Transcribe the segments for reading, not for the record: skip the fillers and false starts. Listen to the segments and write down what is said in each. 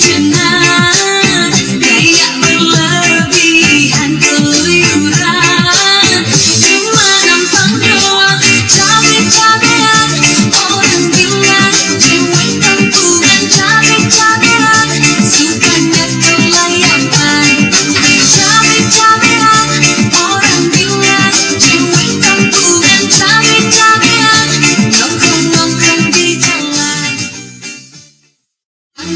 ganjenan, gaya berlebihan keluyuran, cuma nampang doang, cabe-cabean. Orang bilang cewek kampungan cabe-cabean, sukanya kelayapan, cabe-cabean. Orang bilang cewek kampungan cabe-cabean, nongkrong-nongkrong di jalan.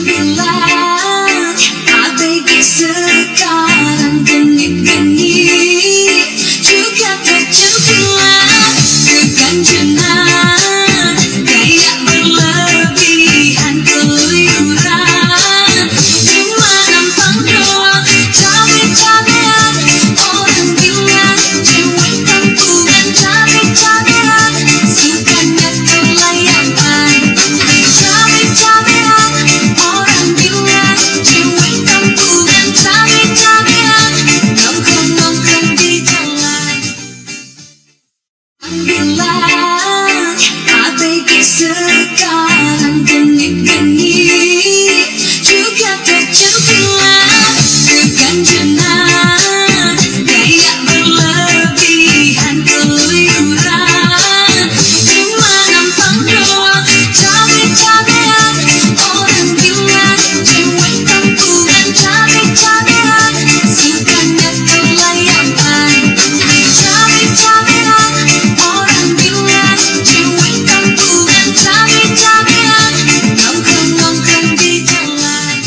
Bilang ABG sekarang genit-genit, juga terjempilan keganjenan, gaya berlebihan keluyuran, cuma nampang doang, cabe-cabean. Orang bilang cewek kampungan cabe-cabean, sukanya kelayapan, cabe-cabean. Orang bilang cewek kampungan cabe-cabean, nongkrong-nongkrong di jalan. Bilang ABG sekarang genit-genit, juga terjempilan keganjenan, gaya berlebihan keluyuran, cuma nampang doang, cabe-cabean. Orang bilang cewek kampungan cabe-cabean, sukanya kelayapan, cabe-cabean. Orang bilang cewek kampungan cabe-cabean, nongkrong-nongkrong di jalan.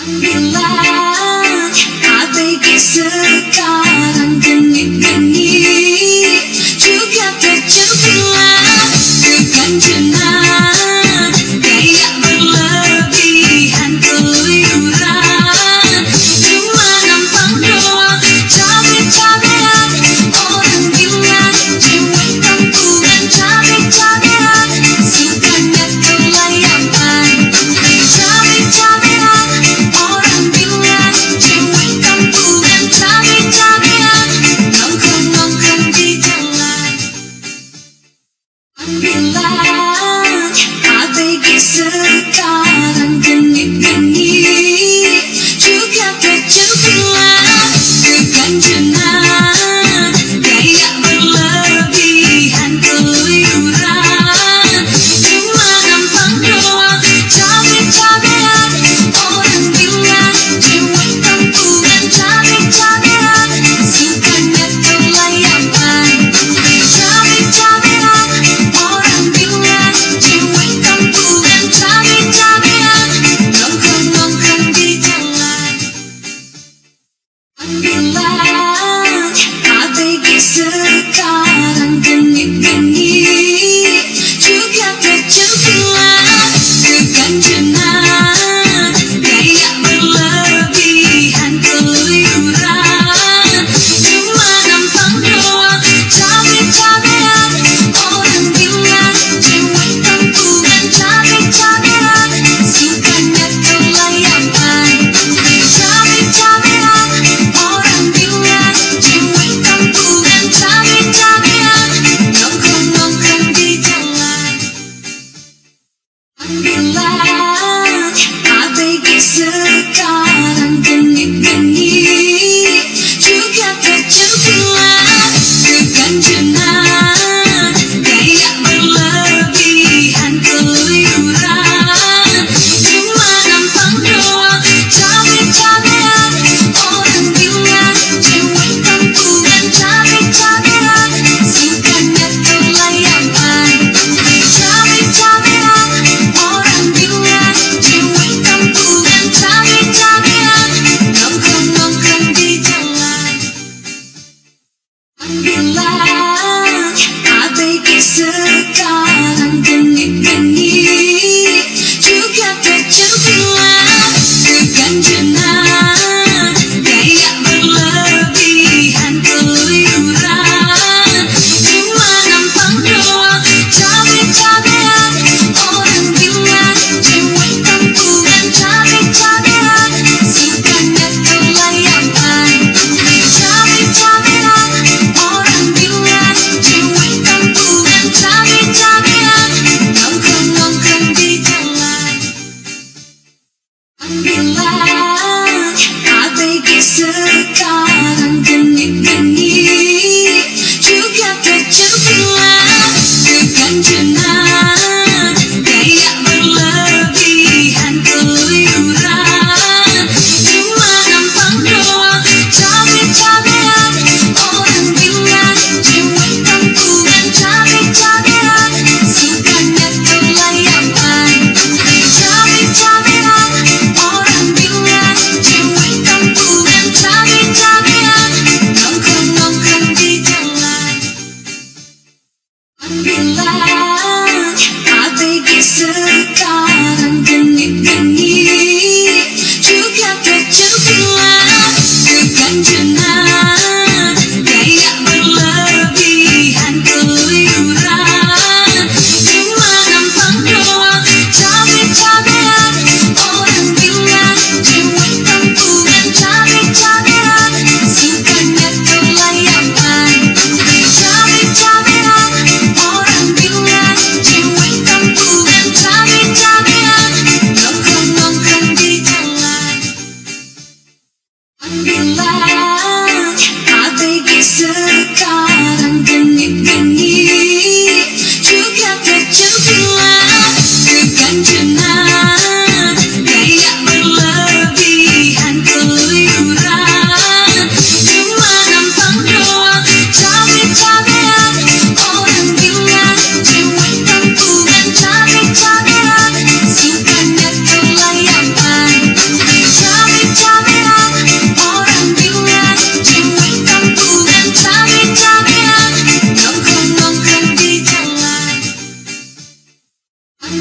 Bilang ABG sekarang genit-genit, juga terjempilan keganjenan, gaya berlebihan keluyuran, cuma nampang doang, cabe-cabean. Orang bilang cewek kampungan cabe-cabean, sukanya kelayapan, cabe-cabean. Orang bilang cewek kampungan cabe-cabean, Bilang ABG sekarang genit-genit juga tercepilah keganjenan gaya berlebihan keluyuran cuma nampang doang cabe-cabean orang bilang cewek kampungan cabe-cabean sukanya kelayapan cabe-cabean orang bilang cewek kampungan cabe-cabean nongkrong-nongkrong di jalan bilang ABG sekarang genit-genit juga tercepilah keganjenan gaya berlebihan keluyuran cuma nampang doang cabe-cabean orang bilang cewek kampungan cabe-cabean sukanya kelayapan cabe-cabean orang bilang cewek kampungan cabe-cabean nongkrong-nongkrong di jalan bilang ABG sekarang genit-genit juga tercepilah keganjenan gaya berlebihan keluyuran cuma nampang doang cabe-cabean orang bilang cewek kampungan cabe-cabean sukanya kelayapan cabe-cabean orang bilang cewek kampungan cabe-cabean nongkrong-nongkrong di jalan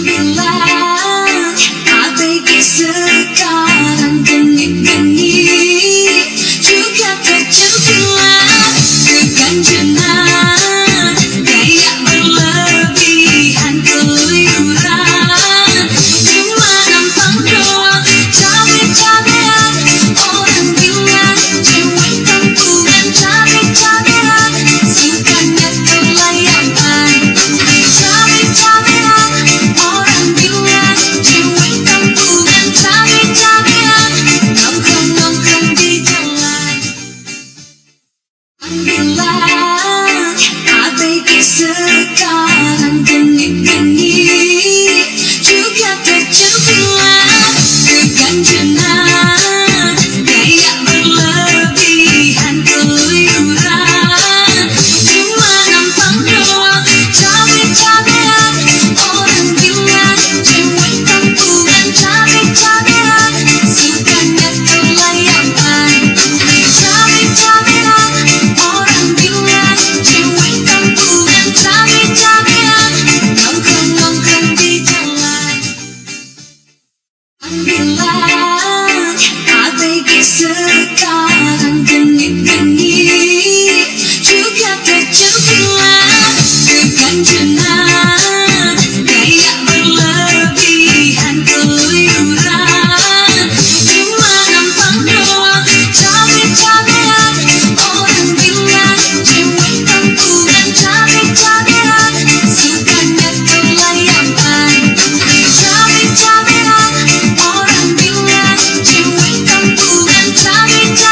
bilang ABG sekarang genit-genit juga tercepilah keganjenan gaya berlebihan keluyuran cuma nampang doang cabe-cabean orang bilang cewek kampungan cabe-cabean sukanya kelayapan cabe-cabean orang bilang cewek kampungan cabe-cabean nongkrong-nongkrong di jalan bilang ABG sekarang genit-genit juga tercepilah keganjenan gaya berlebihan keluyuran cuma nampang doang cabe-cabean orang bilang cewek kampungan cabe-cabean sukanya kelayapan cabe-cabean orang bilang cewek kampungan cabe-cabean nongkrong-nongkrong di jalan bilang ABG sekarang genit-genit juga tercepilah keganjenan gaya berlebihan keluyuran cuma nampang doang cabe-cabean orang bilang cewek kampungan cabe-cabean sukanya kelayapan cabe-cabean orang bilang cewek kampungan cabe-cabean ABG sekarang genit-genit juga tercepilah keganjenan gaya berlebihan keluyuran cuma nampang doang cabe-cabean orang bilang cewek kampungan cabe-cabean sukanya kelayapan cabe-cabean orang bilang cewek kampungan cabe-cabean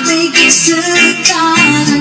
ABG sekarang.